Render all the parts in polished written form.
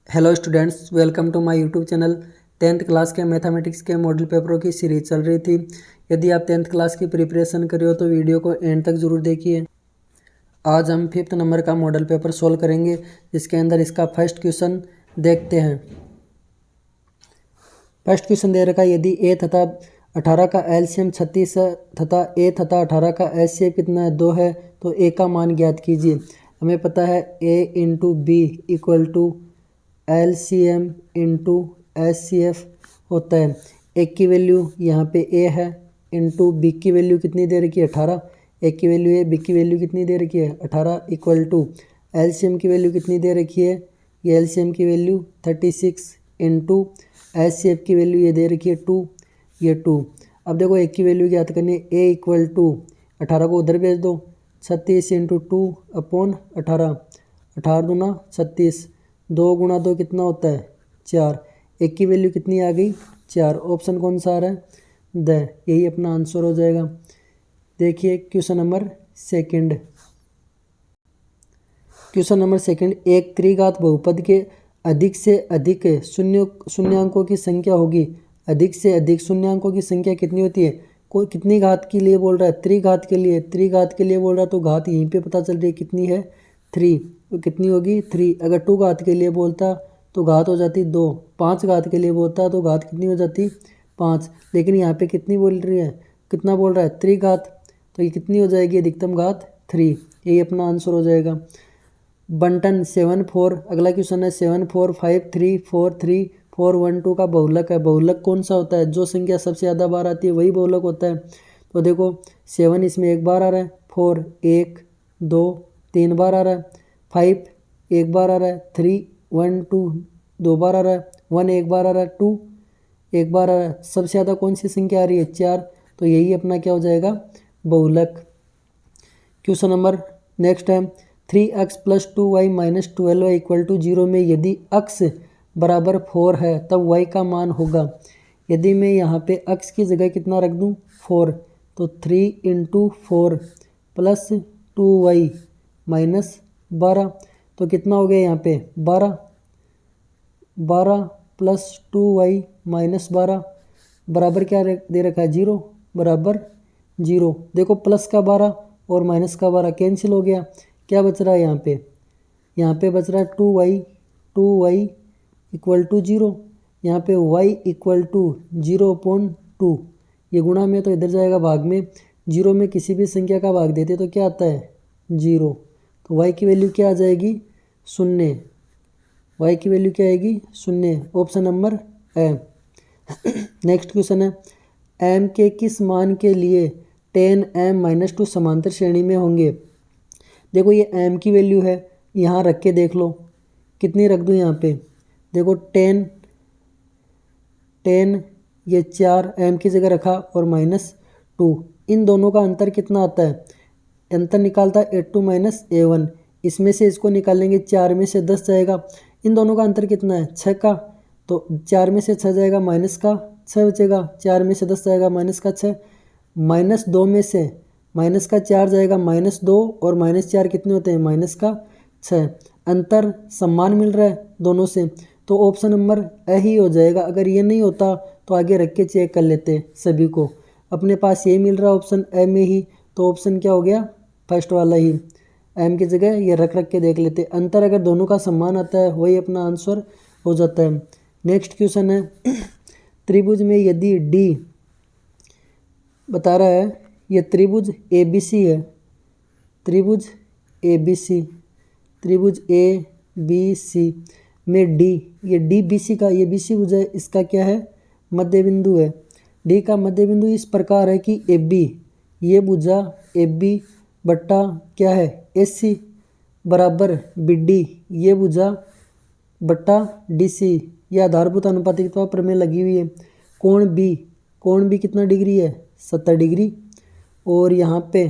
Hello students, welcome to my YouTube channel. 10th class के mathematics के model पेपरों की सीरीज चल रही थी। यदि आप 10th क्लास की प्रिपरेशन कर रहे हो तो वीडियो को एंड तक ज़रूर देखिए। आज हम 5th नंबर का मॉडल पेपर सोल्व करेंगे, जिसके अंदर इसका फर्स्ट क्वेश्चन देखते हैं। फर्स्ट क्वेश्चन दे रखा है, यदि ए तथा 18 का एलसीएम 36 है तथा ए तथा 18 का एचसीएफ कितना है 2 है, तो ए का मान ज्ञात कीजिए। हमें पता है A into B equal to LCM into HCF होता है। ए की वैल्यू यहाँ पे ए है, इंटू बी की वैल्यू कितनी दे रखी है 18। ए की वैल्यू है, बी की वैल्यू कितनी दे रखी है 18, इक्वल टू एलसीएम की वैल्यू कितनी दे रखी है, ये एलसीएम की वैल्यू 36 इंटू एचसीएफ की वैल्यू ये दे रखी है 2, ये 2। अब देखो ए की वैल्यू ज्ञात करनी है, ए इक्वल टू 18 को उधर भेज दो, 36 इंटू 2 अपॉन 18, 18 दूना 36, 2 गुणा 2 कितना होता है 4। एक की वैल्यू कितनी आ गई 4। ऑप्शन कौन सा आ रहा है द, यही अपना आंसर हो जाएगा। देखिए question number second. Question number second, एक त्रिघात बहुपद के अधिक से अधिक शून्यांकों की संख्या होगी। अधिक से अधिक शून्यांकों की संख्या कितनी होती है, कोई कितनी घात के लिए बोल रहा है, त्रिघात के लिए। त्रिघात के लिए बोल रहा है तो घात यहीं पे पता चल रही है कितनी है 3, तो कितनी होगी 3। अगर 2 घात के लिए बोलता तो घात हो जाती 2। 5 घात के लिए बोलता तो घात कितनी हो जाती 5। लेकिन यहाँ पे कितनी बोल रही है, कितना बोल रहा है त्रिघात, तो ये कितनी हो जाएगी अधिकतम घात 3। यही अपना आंसर हो जाएगा। बंटन 7 4। अगला क्वेश्चन है 7 4 5 3 4 3 4 1 2 का बहुलक है। बहुलक कौन सा होता है, जो संख्या सबसे ज़्यादा बार आती है वही बहुलक होता है। तो देखो 7 इसमें एक बार आ रहा है, 4 1 2 3 बार आ रहा है, 5 एक बार आ रहा है, 3 1 2 2 बार आ रहा है, 1 एक बार आ रहा है, 2 एक बार आ रहा है। सबसे ज़्यादा कौन सी संख्या आ रही है 4, तो यही अपना क्या हो जाएगा बहुलक। क्वेश्चन नंबर नेक्स्ट है 3x plus 2y minus 12y equal to 0 में यदि x बराबर 4 है तब y का मान होगा। यदि मैं यहाँ पे x की जगह कितना रख दूँ 4, तो 3 इंटू 4 प्लस 2y माइनस 12, तो कितना हो गया यहाँ पे 12 प्लस 2y माइनस 12 बराबर क्या दे रखा है 0, बराबर 0। देखो प्लस का 12 और माइनस का 12 कैंसिल हो गया, क्या बच रहा है यहाँ पे बच रहा है 2y इक्वल टू 0। यहाँ पे y इक्वल टू 0/2, ये गुणा में तो इधर जाएगा भाग में। 0 में किसी भी संख्या का भाग देते तो क्या आता है 0, तो y की वैल्यू क्या आ जाएगी 0। y की वैल्यू क्या आएगी 0, ऑप्शन नंबर है। नेक्स्ट क्वेश्चन है m के किस मान के लिए 10m-2 समांतर श्रेणी में होंगे। देखो ये m की वैल्यू है, यहाँ रख के देख लो कितनी रख दूँ यहाँ पे। देखो 10 ये 4 m की जगह रखा और -2, इन दोनों का अंतर कितना आता है, अंतर निकालता है a2 माइनस a1। इसमें से इसको निकालेंगे 4 में से 10 जाएगा, इन दोनों का अंतर कितना है 6 का, तो 4 में से 6 जाएगा माइनस का 6 बचेगा, 4 में से 10 जाएगा माइनस का 6, -2 में से माइनस का 4 जाएगा -2 और -4 कितने होते हैं माइनस का 6। अंतर समान मिल रहा है दोनों से, तो ऑप्शन नंबर ए ही हो जाएगा। अगर ये नहीं होता तो आगे रख के चेक कर लेते सभी को, अपने पास ये मिल रहा है ऑप्शन ए में ही, तो ऑप्शन क्या हो गया फर्स्ट वाला ही। एम की जगह ये रख के देख लेते, अंतर अगर दोनों का समान आता है वही अपना आंसर हो जाता है। नेक्स्ट क्वेश्चन है त्रिभुज में यदि डी बता रहा है, ये त्रिभुज ABC है, त्रिभुज ABC, त्रिभुज ABC में डी, ये DBC का, ये BC भुज है, इसका क्या है मध्य बिंदु है। डी का मध्य बिंदु इस प्रकार है कि AB, ये भुजा AB बट्टा क्या है AC बराबर BD, ये भुजा बट्टा DC, यह आधारभूत अनुपातिकता प्रमेय लगी हुई है। कोण B कितना डिग्री है 70 डिग्री, और यहाँ पे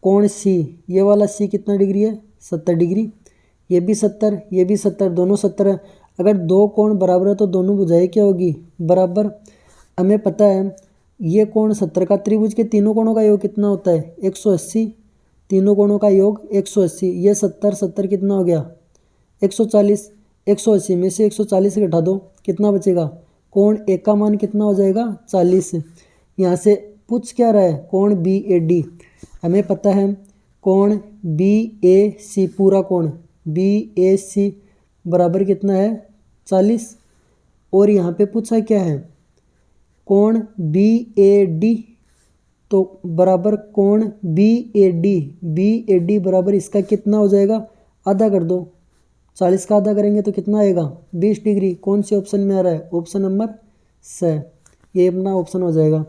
कोण C, ये वाला C कितना डिग्री है 70 डिग्री, ये भी 70 ये भी 70, दोनों 70 है। अगर दो कोण बराबर है तो दोनों भुजाएं क्या होगी बराबर। हमें पता है ये कोण 70 का, त्रिभुज के तीनों कोणों का योग कितना होता है 180, तीनों कोणों का योग 180, ये 70 70 कितना हो गया 140, 180 में से 140 घटा दो, कितना बचेगा? कोण ए का मान कितना हो जाएगा? 40। यहाँ से पूछ क्या रहा है? कोण बी ए डी। हमें पता है कोण बी ए सी, पूरा कोण बी ए सी बराबर कितना है? 40। और यहाँ पे पूछा क्या है? कोण बी ए डी, तो बराबर कोण बी ए डी बराबर इसका कितना हो जाएगा? आधा कर दो। 40 का आधा करेंगे तो कितना आएगा? 20 डिग्री। कौन से ऑप्शन में आ रहा है? ऑप्शन नंबर स, ये अपना ऑप्शन हो जाएगा।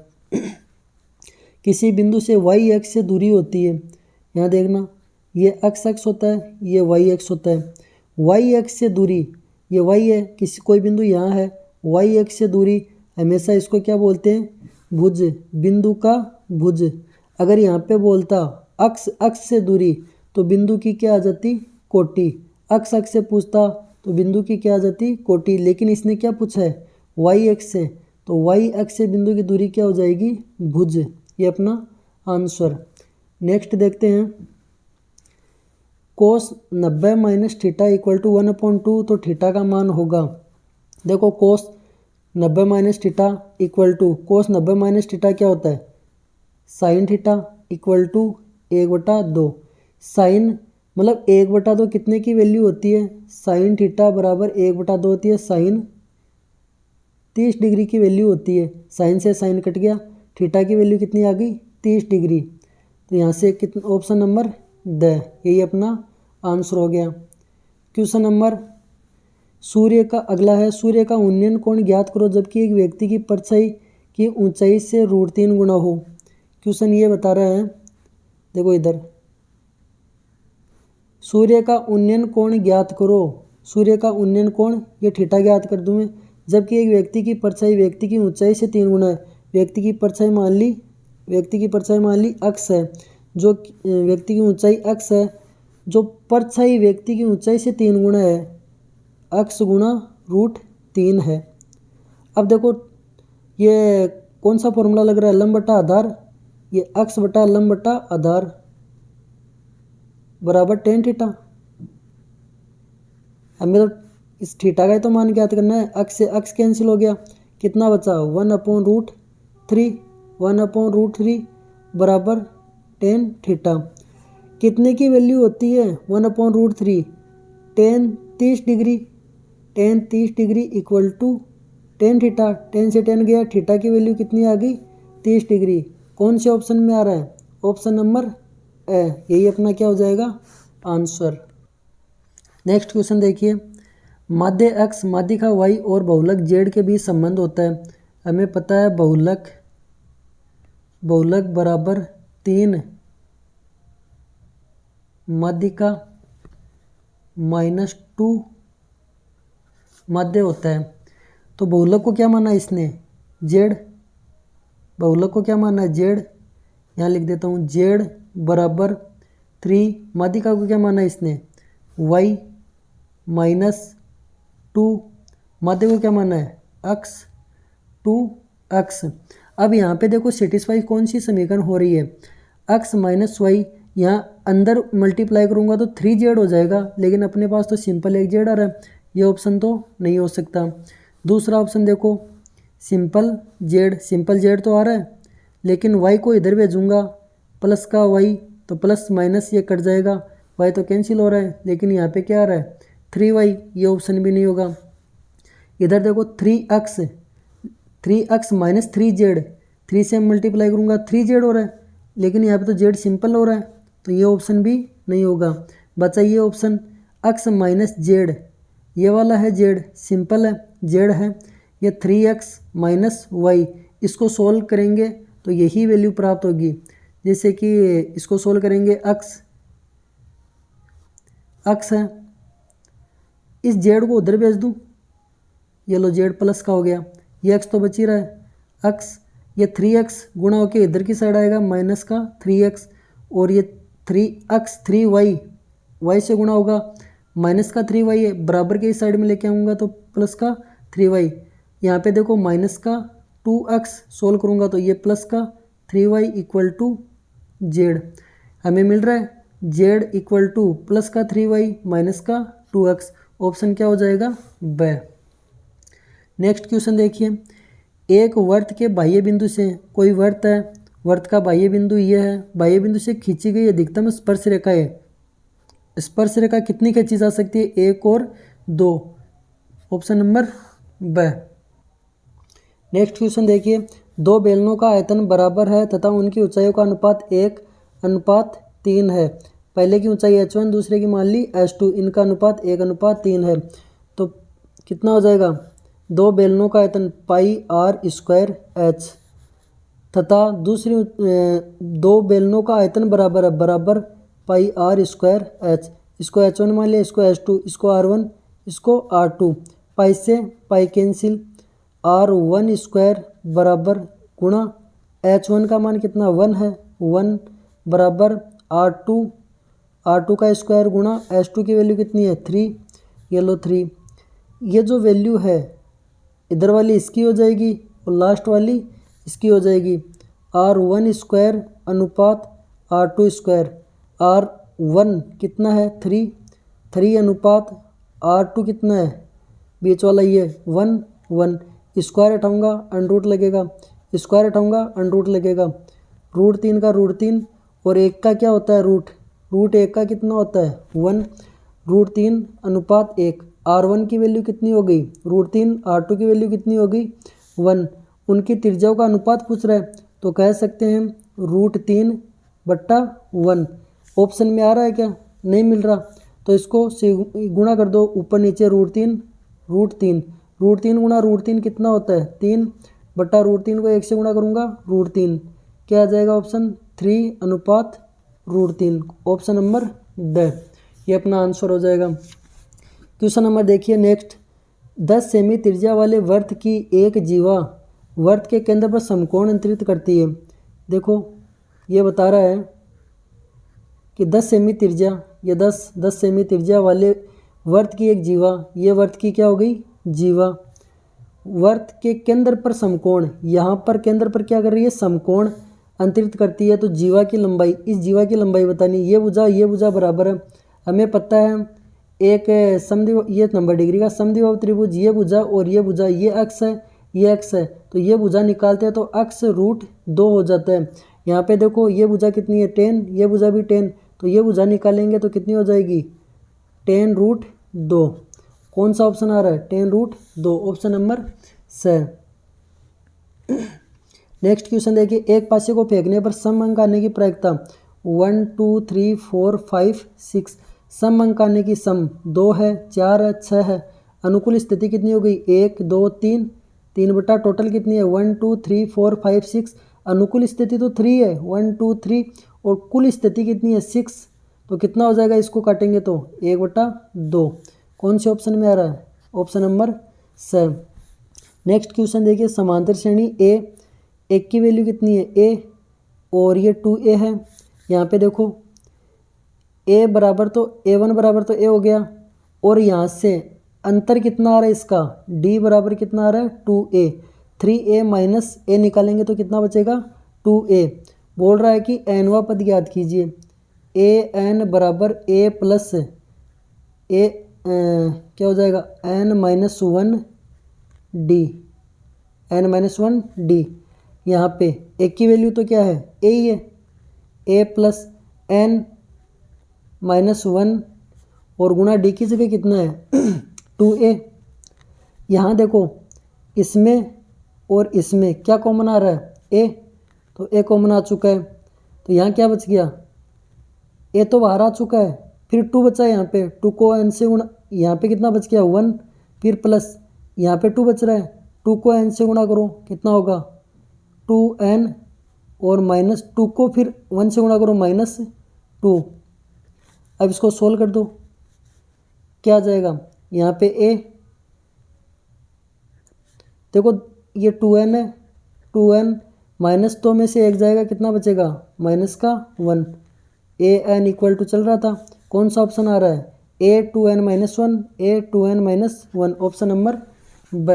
किसी बिंदु से वाई एक्स से दूरी होती है, यहाँ देखना ये एक्स होता है, ये वाई एक्स होता है। वाई एक्स से दूरी, ये वाई है, किसी कोई बिंदु यहाँ है, वाई एक्स से दूरी हमेशा इसको क्या बोलते हैं? भुज, बिंदु का भुज। अगर यहाँ पे बोलता अक्ष से दूरी तो बिंदु की क्या आ जाती? कोटि। अक्ष से पूछता तो बिंदु की क्या आ जाती? कोटि। लेकिन इसने क्या पूछा है? वाई एक्स से, तो वाई एक्स से बिंदु की दूरी क्या हो जाएगी? भुज। ये अपना आंसर। नेक्स्ट देखते हैं, cos 90 minus theta equal to 1/2, तो थीटा का मान होगा, देखो cos 90 minus theta equal to, cos 90 minus theta क्या होता है? Sine theta equal to 1/2। Sine मतलब 1/2 कितने की वैल्यू होती है? साइन थीटा बराबर 1/2 होती है, साइन 30 डिग्री की वैल्यू होती है। साइन से साइन कट गया, थीटा की वैल्यू कितनी आ गई? 30 डिग्री। तो यहाँ से कितना? ऑप्शन नंबर द, यही अपना आंसर हो गया। क्वेश्चन नंबर, सूर्य का अगला है, सूर्य का उन्नयन कोण ज्ञात करो जबकि एक व्यक्ति की परछाई की ऊंचाई से √3 गुना हो। क्वेश्चन ये बता रहा है, देखो इधर, सूर्य का उन्नयन कोण ज्ञात करो। सूर्य का उन्नयन कोण, ये थीटा ज्ञात कर दूँ मैं, जबकि एक व्यक्ति की परछाई व्यक्ति की ऊंचाई से 3 गुना है। व्यक्ति की परछाई मान ली अक्ष है, जो व्यक्ति की ऊंचाई अक्ष है, जो परछाई व्यक्ति की ऊंचाई से 3 गुना है, अक्ष गुणा √3 है। अब देखो ये कौन सा फॉर्मूला लग रहा है? लंब बटा आधार, ये अक्ष बटा लंब बटा आधार बराबर tan थीटा। हमें तो इस थीटा का ही तो मान ज्ञात करना है। अक्ष से अक्ष कैंसिल हो गया, कितना बचा? 1/√3, 1/√3 बराबर tan थीटा। कितने की वैल्यू होती है 1/√3? tan 30 degree, tan 30 degree equal to tan theta. tan से tan गया, थीटा की वैल्यू कितनी आ गई? 30 डिग्री। कौन से ऑप्शन में आ रहा है? ऑप्शन नंबर ए, यही अपना क्या हो जाएगा? आंसर। नेक्स्ट क्वेश्चन देखिए, माध्य एक्स, माध्यिका वाई और बहुलक जेड के बीच संबंध होता है। हमें पता है बहुलक बराबर 3 माध्यिका -2 माध्य होता है। तो बहुलक को क्या माना इसने? जेड। बहुलक को क्या माना है? जेड। यहाँ लिख देता हूँ, जेड बराबर 3। माध्यिका को क्या माना इसने? वाई -2। माध्य को क्या माना है? अक्ष 2x। अब यहाँ पे देखो सेटिस्फाई कौन सी समीकरण हो रही है? x माइनस वाई, यहाँ अंदर मल्टीप्लाई करूँगा तो 3z हो जाएगा, लेकिन अपने पास तो सिंपल एक जेड आ रहा है, ये ऑप्शन तो नहीं हो सकता। दूसरा ऑप्शन देखो, सिंपल जेड तो आ रहा है, लेकिन y को इधर भेजूँगा प्लस का y, तो प्लस माइनस ये कट जाएगा, y तो कैंसिल हो रहा है, लेकिन यहाँ पे क्या आ रहा है? 3y, ये ऑप्शन भी नहीं होगा। इधर देखो 3x माइनस 3z, 3 से मल्टीप्लाई करूँगा 3z हो रहा है, लेकिन यहाँ पे तो z सिंपल हो रहा है, तो ये ऑप्शन भी नहीं होगा। बचा ये ऑप्शन x माइनस जेड, ये वाला है z, सिंपल है, z है। ये 3x माइनस वाई, इसको सोल्व करेंगे तो यही वैल्यू प्राप्त होगी। जैसे कि इसको सोल्व करेंगे, x है, इस z को उधर भेज दूँ, ये लो z प्लस का हो गया, ये x तो बच ही रहा है, x, ये 3x गुणा होके इधर की साइड आएगा माइनस का 3x, और ये 3x 3y, y से गुणा होगा, माइनस का 3y है, बराबर के इस साइड में लेके आऊँगा तो प्लस का 3y। यहाँ पे देखो माइनस का 2x सोल्व करूँगा तो ये प्लस का 3y इक्वल टू z। हमें मिल रहा है z इक्वल टू प्लस का 3y माइनस का 2x, ऑप्शन क्या हो जाएगा, ब। नेक्स्ट क्वेश्चन देखिए, एक वर्त के बाह्य बिंदु से, कोई वर्त है, वर्त का बाह्य बिंदु ये है, बाह्य बिंदु से खींची गई अधिकतम स्पर्श रेखा है। स्पर्श रेखा कितनी खींची जा सकती है, 1 और 2, ऑप्शन नंबर ब। नेक्स्ट क्वेश्चन देखिए, दो बेलनों का आयतन बराबर है तथा उनकी ऊंचाइयों का अनुपात 1:3 है। पहले की ऊंचाई h1, दूसरे की मान ली h2, इनका अनुपात 1:3 है। तो कितना हो जाएगा, दो बेलनों का आयतन πr² h तथा दूसरी दो बेलनों का आयतन बराबर है, बराबर πr² h। इसको h1 मान लिया, इसको h2, इसको r1, इसको r2। पाई से पाई कैंसिल, r1² बराबर गुणा h1 का मान कितना 1 है, 1 बराबर r2 का स्क्वायर गुणा h2 की वैल्यू कितनी है 3, ये लो 3। ये जो वैल्यू है इधर वाली इसकी हो जाएगी और लास्ट वाली इसकी हो जाएगी, r1² अनुपात r2²। r1 कितना है 3 अनुपात r2 कितना है, बीच वाला ये 1 स्क्वायर हटाऊंगा अंडरूट लगेगा, स्क्वायर हटाऊंगा अंडरूट लगेगा, √3 का √3 और 1 का क्या होता है रूट 1 का कितना होता है 1, √3 अनुपात 1। r1 की वैल्यू कितनी हो गई √3, r2 की वैल्यू कितनी हो गई 1। उनकी त्रिज्याओं का अनुपात पूछ रहा है तो कह सकते हैं √3/1। ऑप्शन में आ रहा है क्या, नहीं मिल रहा, तो इसको से गुणा कर दो, ऊपर नीचे √3 गुणा √3 कितना होता है 3/√3 को 1 से गुणा करूँगा √3, क्या आ जाएगा ऑप्शन 3:√3, ऑप्शन नंबर ड, ये अपना आंसर हो जाएगा। क्वेश्चन नंबर देखिए नेक्स्ट, 10 सेमी त्रिज्या वाले वर्त की एक जीवा वर्त के केंद्र पर समकोण अंतरित करती है। देखो ये बता रहा है कि 10 सेमी त्रिज्या, ये 10 सेमी त्रिज्या वाले वर्त की एक जीवा, ये वर्त की क्या हो गई जीवा, वर्त के केंद्र पर समकोण, यहाँ पर केंद्र पर क्या कर रही है समकोण अंतरित करती है। तो जीवा की लंबाई, इस जीवा की लंबाई बतानी, ये भुजा बराबर है, हमें पता है एक समद्विबाहु, ये 90 डिग्री का समद्विबाहु त्रिभुज, ये भुजा और ये भुजा, ये अक्ष है ये अक्ष है, तो ये भुजा निकालते हैं तो अक्ष √2 हो जाता है। यहाँ पे देखो ये भुजा कितनी है 10, ये भुजा भी 10, तो ये भुजा निकालेंगे तो कितनी हो जाएगी 10√2। कौन सा ऑप्शन आ रहा है 10√2, ऑप्शन नंबर स। नेक्स्ट क्वेश्चन देखिए, एक पासे को फेंकने पर सम अंक आने की प्रायिकता 1 2 3 4 5 6, सम अंक आने की सम 2 है 4 है 6 है। अनुकूल स्थिति कितनी हो गई 1 2 3 बटा टोटल कितनी है 1 2 3 4 5 6। अनुकूल स्थिति तो 3 है 1 2 3 और कुल स्थिति कितनी है 6, तो कितना हो जाएगा, इसको काटेंगे तो 1/2। कौन से ऑप्शन में आ रहा है, ऑप्शन नंबर स। नेक्स्ट क्वेश्चन देखिए, समांतर श्रेणी एक की वैल्यू कितनी है a और ये 2a है। यहाँ पे देखो a बराबर तो a1 बराबर तो a हो गया, और यहाँ से अंतर कितना आ रहा है इसका d बराबर कितना आ रहा है 2a, 3a माइनस a निकालेंगे तो कितना बचेगा 2a। बोल रहा है कि nवा पद ज्ञात कीजिए, an बराबर a प्लस a क्या हो जाएगा n-1d। यहाँ पे एक की वैल्यू तो क्या है a ही है, a प्लस n-1 और गुणा d की जगह कितना है 2a। यहाँ देखो इसमें और इसमें क्या कॉमन आ रहा है a, तो a कॉमन आ चुका है, तो यहाँ क्या बच गया a तो बाहर आ चुका है, फिर 2 बचा है यहाँ पे, 2 को n से गुणा, यहाँ पे कितना बच गया 1, फिर प्लस यहाँ पे 2 बच रहा है, 2 को n से गुणा करो कितना होगा 2n और माइनस 2 को फिर 1 से गुणा करो -2। अब इसको सोल्व कर दो, क्या आ जाएगा यहाँ पे a, देखो ये 2n है, 2n माइनस 2 में से 1 जाएगा, कितना बचेगा -1। an इक्वल टू चल रहा था, कौन सा ऑप्शन आ रहा है a 2n -1, ऑप्शन नंबर ब,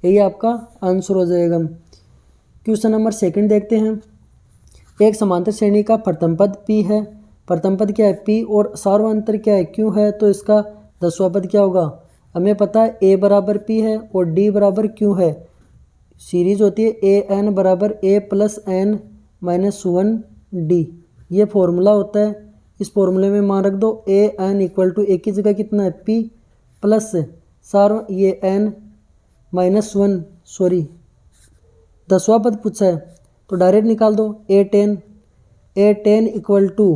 यही आपका आंसर हो जाएगा। क्वेश्चन नंबर 2 देखते हैं, एक समांतर श्रेणी का प्रथम पद p है, प्रथम पद क्या है p और सार्वंतर क्या है q है, तो इसका 10वां पद क्या होगा हमें पता है ए बराबर पी है और डी बराबर क्यू है। सीरीज होती है ए एन बराबर ए प्लस एन माइनस 1 डी, ये फॉर्मूला होता है। इस फॉर्मूले में मान रख दो A N equal to A की जगह कितना है पी प्लस सार ये एन माइनस 1 सॉरी 10वां पद पूछा है तो डायरेक्ट निकाल दो A ten equal to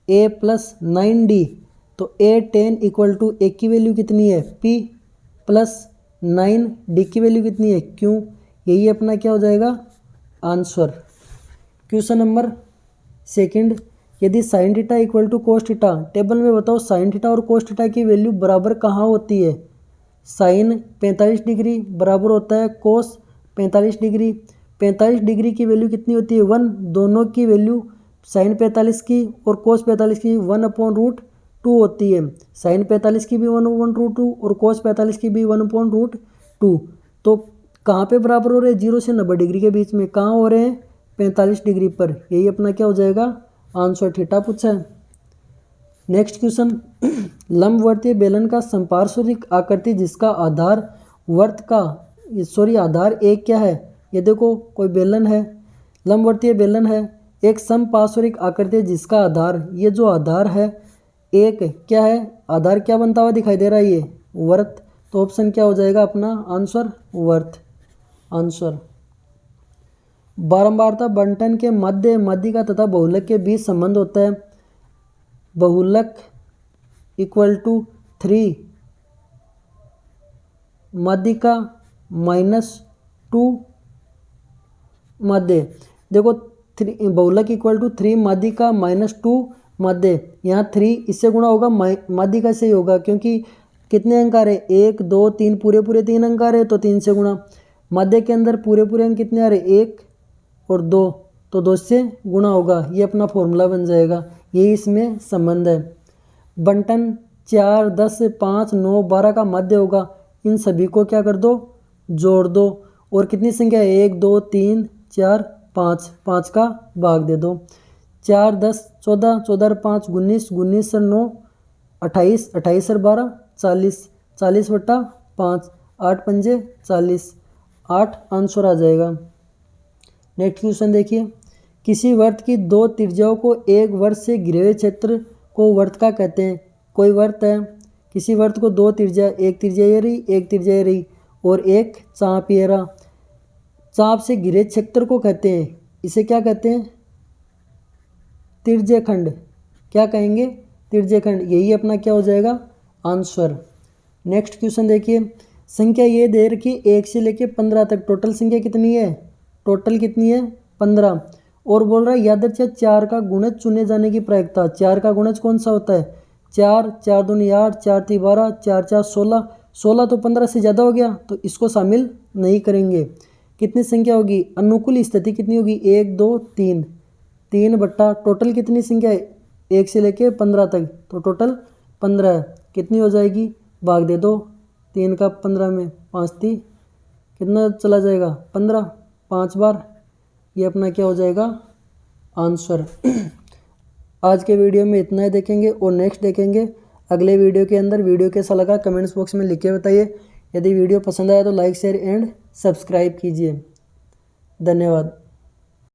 A plus 9 D. तो A ten equal to A की वैल्यू कितनी है पी प्लस 9 डी की वैल्यू कितनी है क्यों, यही अपना क्या हो जाएगा आंसर। क्वेश्चन नंबर सेकंड, यदि sine theta equal to cos theta, table में बताओ साइन थीटा और कोस थीटा की वैल्यू बराबर कहाँ होती है। साइन 45 डिग्री बराबर होता है कोस 45 डिग्री। 45 डिग्री की वैल्यू कितनी होती है 1, दोनों की वैल्यू साइन 45 की और कोस 45 की 1/√2 होती है। साइन 45 की भी 1/√2 और कोस 45 की भी 1/√2। तो कहाँ पे बराबर हो रहे हैं 0 से 90 डिग्री के बीच में, कहाँ हो रहे हैं 45 डिग्री पर, यही अपना क्या हो जाएगा आंसर थीटा पूछा है। नेक्स्ट क्वेश्चन, लंबवर्तीय बेलन का संपार्श्विक आकृति जिसका आधार आधार एक क्या है। ये देखो कोई बेलन है, लंबवर्तीय बेलन है, एक समपार्श्विक आकृति जिसका आधार, ये जो आधार है एक क्या है, आधार क्या बनता हुआ दिखाई दे रहा है ये वर्त। तो ऑप्शन क्या हो जाएगा अपना आंसर वर्त आंसर। बारंबारता बंटन के मध्य माध्यिका तथा बहुलक के बीच संबंध होता है। बहुलक इक्वल टू 3 माध्यिका -2 मध्य। देखो बहुलक इक्वल टू 3 माध्यिका -2 मध्य, यहाँ 3 इससे गुणा होगा माध्यिका से ही होगा क्योंकि कितने अंक आ रहे 1 2 3 पूरे 3 अंक आ रहे तो 3 से गुणा। मध्य के अंदर पूरे अंक कितने आ रहे 1 और 2 तो 2 से गुणा होगा, ये अपना फॉर्मूला बन जाएगा, यही इसमें संबंध है। बंटन 4 10 5 9 12 का मध्य होगा, इन सभी को क्या कर दो जोड़ दो और कितनी संख्या है 1 2 3 4 5, 5 का भाग दे दो। 4 10 14 14 और 5 19 19 और 9 28 28 और 12 40 40/5 8 पंजे 40 8 आंसर आ जाएगा। नेक्स्ट क्वेश्चन देखिए, किसी वर्त की 2 त्रिज्याओं को एक वर्त से घिरे हुए क्षेत्र को वर्त का कहते हैं। कोई वर्त है, किसी वर्त को 2 त्रिज्या, एक त्रिज्या ये रही एक त्रिज्या ये रही और एक चाप ये रहा, चाप से घिरे क्षेत्र को कहते हैं, इसे क्या कहते हैं त्रिज्यखंड। क्या कहेंगे त्रिज्यखंड, यही अपना क्या हो जाएगा आंसर। नेक्स्ट क्वेश्चन देखिए, संख्या ये दे रखी 1 से लेके 15 तक, टोटल संख्या कितनी है, टोटल कितनी है 15। और बोल रहा है यादृच्छिक 4 का गुणज चुने जाने की प्रायिकता। 4 का गुणज कौन सा होता है 4 4 दूनी 8 4 3 12 4 4 16 16 तो 15 से ज़्यादा हो गया तो इसको शामिल नहीं करेंगे। कितनी संख्या होगी, अनुकूल स्थिति कितनी होगी 1 2 3 3 बट्टा टोटल कितनी संख्या है 1 से लेके 15 तक, तो टोटल 15 है, कितनी हो जाएगी भाग दे दो 3 का 15 में 5 3 कितना चला जाएगा 15 5 बार, ये अपना क्या हो जाएगा आंसर। आज के वीडियो में इतना ही देखेंगे और नेक्स्ट देखेंगे अगले वीडियो के अंदर। वीडियो कैसा लगा कमेंट्स बॉक्स में लिख के बताइए। यदि वीडियो पसंद आया तो लाइक शेयर एंड सब्सक्राइब कीजिए। धन्यवाद।